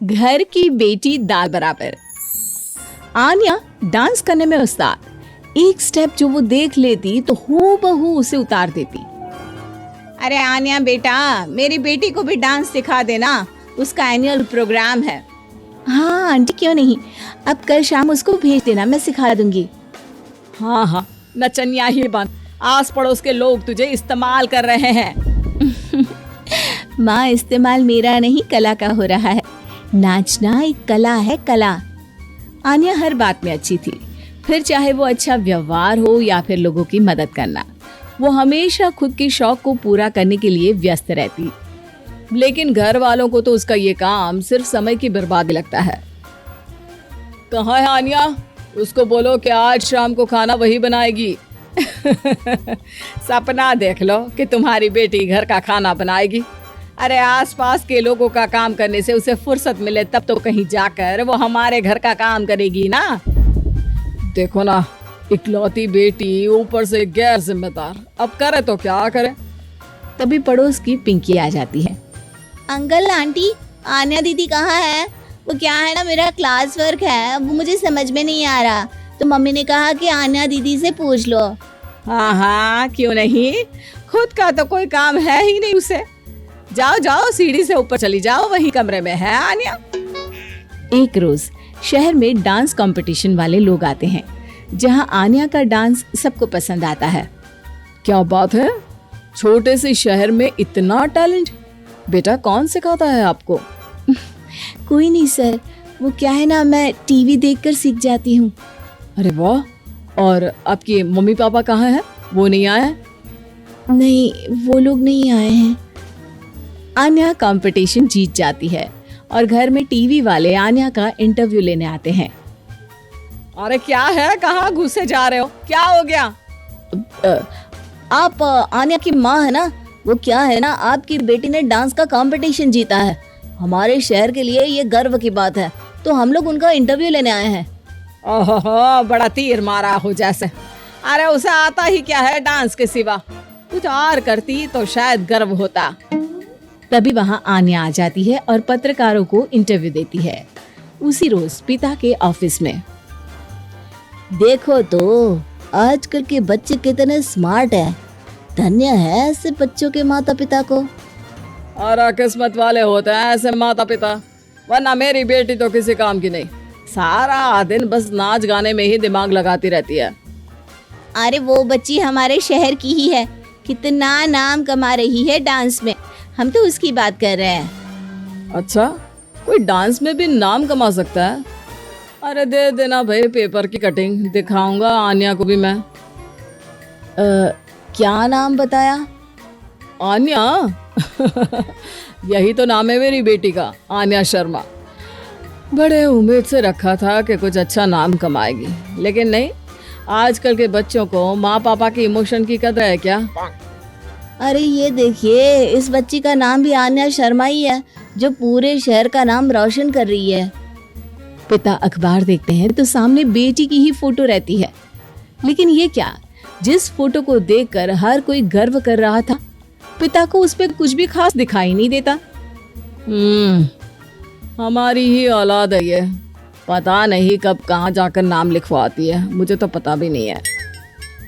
घर की बेटी दाल बराबर। आन्या डांस करने में उस्ताद। एक स्टेप जो वो देख लेती तो हूबहू उसे उतार देती। अरे आन्या बेटा, मेरी बेटी को भी डांस सिखा देना, उसका एनुअल प्रोग्राम है। हाँ आंटी, क्यों नहीं, अब कल शाम उसको भेज देना, मैं सिखा दूंगी। हाँ हाँ, नचनिया ही बन, आस पड़ोस के लोग तुझे इस्तेमाल कर रहे हैं। माँ, इस्तेमाल मेरा नहीं कला का हो रहा है। नाचना एक कला है, कला। आन्या हर बात में अच्छी थी, फिर चाहे वो अच्छा व्यवहार हो या फिर लोगों की मदद करना। वो हमेशा खुद के शौक को पूरा करने के लिए व्यस्त रहती, लेकिन घर वालों को तो उसका ये काम सिर्फ समय की बर्बादी लगता है। कहाँ है आन्या? उसको बोलो कि आज शाम को खाना वही बनाएगी। सपना देख लो कि तुम्हारी बेटी घर का खाना बनाएगी। अरे आसपास के लोगों का काम करने से उसे फुर्सत मिले तब तो कहीं जाकर वो हमारे घर का काम करेगी ना। देखो ना, इकलौती बेटी, ऊपर से गैर जिम्मेदार, अब करे तो क्या करे। तभी पड़ोस की पिंकी आ जाती है। अंकल आंटी, आन्या दीदी कहाँ है? वो क्या है ना, मेरा क्लास वर्क है, वो मुझे समझ में नहीं आ रहा, तो मम्मी ने कहा कि आन्या दीदी से पूछ लो। हाँ हाँ, क्यों नहीं, खुद का तो कोई काम है ही नहीं उसे। जाओ जाओ, सीढ़ी से ऊपर चली जाओ, वही कमरे में है आन्या। एक रोज शहर में डांस कंपटीशन वाले लोग आते हैं, जहां आन्या का डांस सबको पसंद आता है। क्या बात है, छोटे से शहर में इतना टैलेंट? बेटा कौन सिखाता है आपको? कोई नहीं सर, वो क्या है ना, मैं टीवी देखकर सीख जाती हूँ। अरे वाह, और आपके मम्मी पापा कहाँ हैं? वो नहीं आए? नहीं, वो लोग नहीं आए हैं। आन्या कंपटीशन जीत जाती है और घर में टीवी वाले आन्या का इंटरव्यू लेने आते हैं। अरे क्या है, कहाँ घुसे जा रहे हो, क्या हो गया? आप आन्या की माँ है ना? वो क्या है ना, आपकी बेटी ने डांस का कंपटीशन जीता है, हमारे शहर के लिए ये गर्व की बात है, तो हम लोग उनका इंटरव्यू लेने आए हैं। ओहो, बड़ा तीर मारा हो जैसे। अरे उसे आता ही क्या है डांस के सिवा, कुछ और करती तो शायद गर्व होता। तभी वहां आन्या आ जाती है और पत्रकारों को इंटरव्यू देती है। उसी रोज पिता के ऑफिस में। देखो तो आजकल के बच्चे कितने स्मार्ट हैं, धन्य है ऐसे बच्चों के माता पिता को। और किस्मत वाले होते हैं ऐसे माता पिता, वरना मेरी बेटी तो किसी काम की नहीं, सारा दिन बस नाच गाने में ही दिमाग लगाती रहती है। अरे वो बच्ची हमारे शहर की ही है, कितना नाम कमा रही है डांस में, हम तो उसकी बात कर रहे हैं। अच्छा, कोई डांस में भी नाम कमा सकता है? अरे दे देना भाई पेपर की कटिंग, दिखाऊंगा आन्या को भी मैं। क्या नाम बताया? आन्या? यही तो नाम है मेरी बेटी का, आन्या शर्मा। बड़े उम्मीद से रखा था कि कुछ अच्छा नाम कमाएगी, लेकिन नहीं। आजकल के बच्चों को माँ पापा की इमोशन की कदर है क्या? अरे ये देखिए, इस बच्ची का नाम भी आन्या शर्मा ही है, जो पूरे शहर का नाम रोशन कर रही है। पिता अखबार देखते हैं तो सामने बेटी की ही फोटो रहती है, लेकिन ये क्या, जिस फोटो को देखकर हर कोई गर्व कर रहा था, पिता को उस पे कुछ भी खास दिखाई नहीं देता। हमारी ही औलाद है ये, पता नहीं कब कहाँ जाकर नाम लिखवाती है, मुझे तो पता भी नहीं है।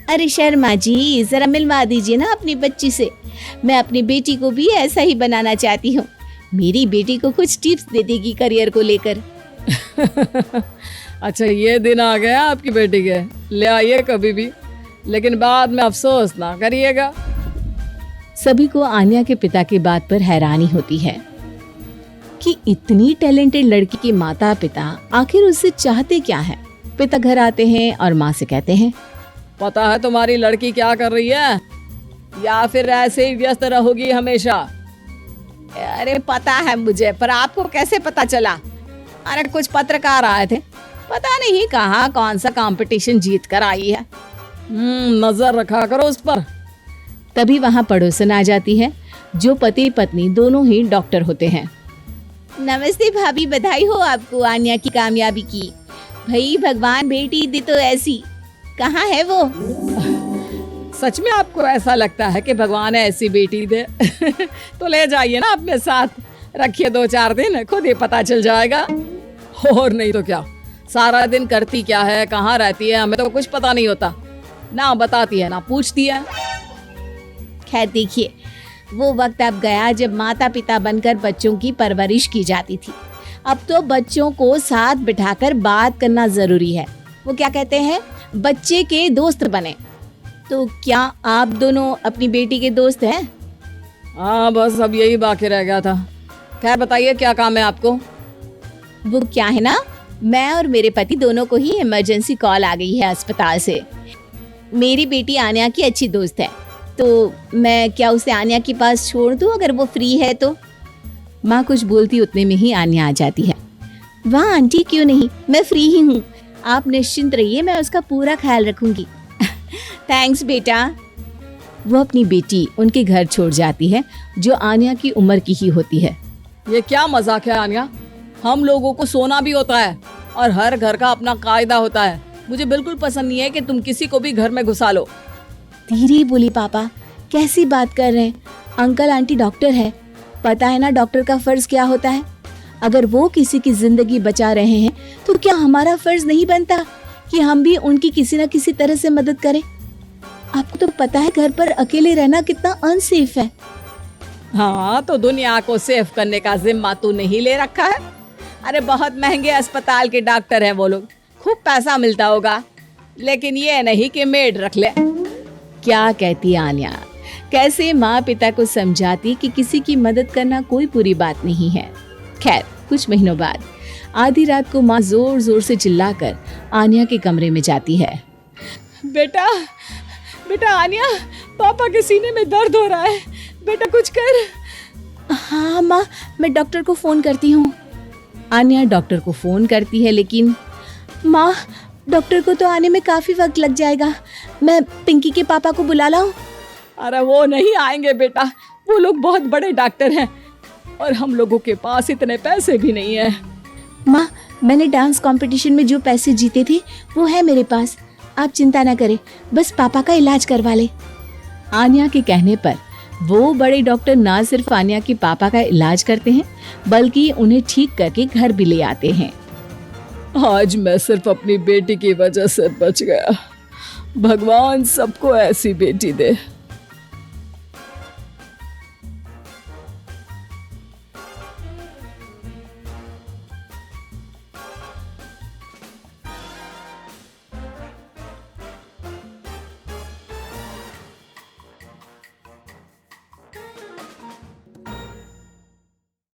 अरे शर्मा जी, जरा मिलवा दीजिए ना अपनी बच्ची से, मैं अपनी बेटी को भी ऐसा ही बनाना चाहती हूँ। मेरी बेटी को कुछ टिप्स दे देगी करियर को लेकर। अच्छा, ये दिन आ गया आपकी बेटी के, ले आइए कभी भी, लेकिन बाद में अफसोस ना करिएगा। सभी को आन्या के पिता की बात पर हैरानी होती है कि इतनी टैलेंटेड लड़की के माता पिता आखिर उससे चाहते क्या है। पिता घर आते हैं और माँ से कहते हैं, पता है तुम्हारी लड़की क्या कर रही है, या फिर ऐसे ही व्यस्त रहोगी हमेशा? अरे पता है मुझे, पर आपको कैसे पता चला? अरे कुछ पत्रकार आए थे, पता नहीं कहाँ कौन सा कंपटीशन जीत कर आई है। नजर रखा करो उस पर। तभी वहाँ पड़ोसन आ जाती है, जो पति पत्नी दोनों ही डॉक्टर होते हैं। नमस्ते भाभी, बधाई हो आपको आन्या की कामयाबी की। भाई भगवान बेटी दे तो ऐसी, कहाँ है वो? सच में आपको ऐसा लगता है कि भगवान ऐसी बेटी दे? तो ले जाइए ना अपने साथ, रखिए 2-4 दिन, खुद ही पता चल जाएगा। और नहीं तो क्या, सारा दिन करती क्या है, कहाँ रहती है, हमें तो कुछ पता नहीं होता। ना बताती है ना पूछती है। खैर देखिए, वो वक्त अब गया जब माता पिता बनकर बच्चों की परवरिश की जाती थी। अब तो बच्चों को साथ बिठाकर बात करना जरूरी है। वो क्या कहते हैं, बच्चे के दोस्त बने। तो क्या आप दोनों अपनी बेटी के दोस्त हैं? हाँ, बस अब यही बाकी रह गया था। खैर बताइए, क्या काम है आपको? वो क्या है ना, मैं और मेरे पति दोनों को ही इमरजेंसी कॉल आ गई है अस्पताल से। मेरी बेटी आन्या की अच्छी दोस्त है, तो मैं क्या उसे आन्या के पास छोड़ दूं अगर वो फ्री है तो? माँ कुछ बोलती उतने में ही आन्या आ जाती है। वाह आंटी, क्यों नहीं, मैं फ्री ही हूँ। आप निश्चिंत रहिए, मैं उसका पूरा ख्याल रखूंगी। थैंक्स बेटा। वो अपनी बेटी उनके घर छोड़ जाती है, जो आन्या की उम्र की ही होती है। ये क्या मजाक है आन्या? हम लोगों को सोना भी होता है और हर घर का अपना कायदा होता है। मुझे बिल्कुल पसंद नहीं है कि तुम किसी को भी घर में घुसा लो। धीरे बोली पापा, कैसी बात कर रहे हैं? अंकल आंटी डॉक्टर है, पता है ना डॉक्टर का फर्ज क्या होता है। अगर वो किसी की जिंदगी बचा रहे हैं तो क्या हमारा फर्ज नहीं बनता कि हम भी उनकी किसी न किसी तरह से मदद करें? आपको तो पता है घर पर अकेले रहना कितना अनसेफ है। हाँ, तो दुनिया को सेफ करने का जिम्मा तू नहीं ले रखा है? अरे बहुत महंगे अस्पताल के डॉक्टर हैं वो लोग, खूब पैसा मिलता होगा, लेकिन ये नहीं कि मेड रख ले। क्या कहती आन्या, कैसे माँ पिता को समझाती कि किसी की मदद करना कोई बुरी बात नहीं है। खैर कुछ महीनों बाद आधी रात को माँ जोर जोर से चिल्लाकर आन्या के कमरे में जाती है। बेटा बेटा आन्या, पापा के सीने में दर्द हो रहा है, बेटा कुछ कर। हाँ माँ, मैं डॉक्टर को फोन करती हूँ। आन्या डॉक्टर को फोन करती है, लेकिन माँ डॉक्टर को तो आने में काफी वक्त लग जाएगा। मैं पिंकी के पापा को बुला लाऊं? अरे वो नहीं आएंगे बेटा, वो लोग बहुत बड़े डॉक्टर हैं और हम लोगों के पास इतने पैसे भी नहीं है। माँ, मैंने डांस कंपटीशन में जो पैसे जीते थे वो है मेरे पास, आप चिंता ना करें, बस पापा का इलाज करवा ले। आन्या के कहने पर वो बड़े डॉक्टर ना सिर्फ आन्या के पापा का इलाज करते हैं, बल्कि उन्हें ठीक करके घर भी ले आते हैं। आज मैं सिर्फ अपनी बेटी की वजह से बच गया। भगवान सबको ऐसी बेटी दे।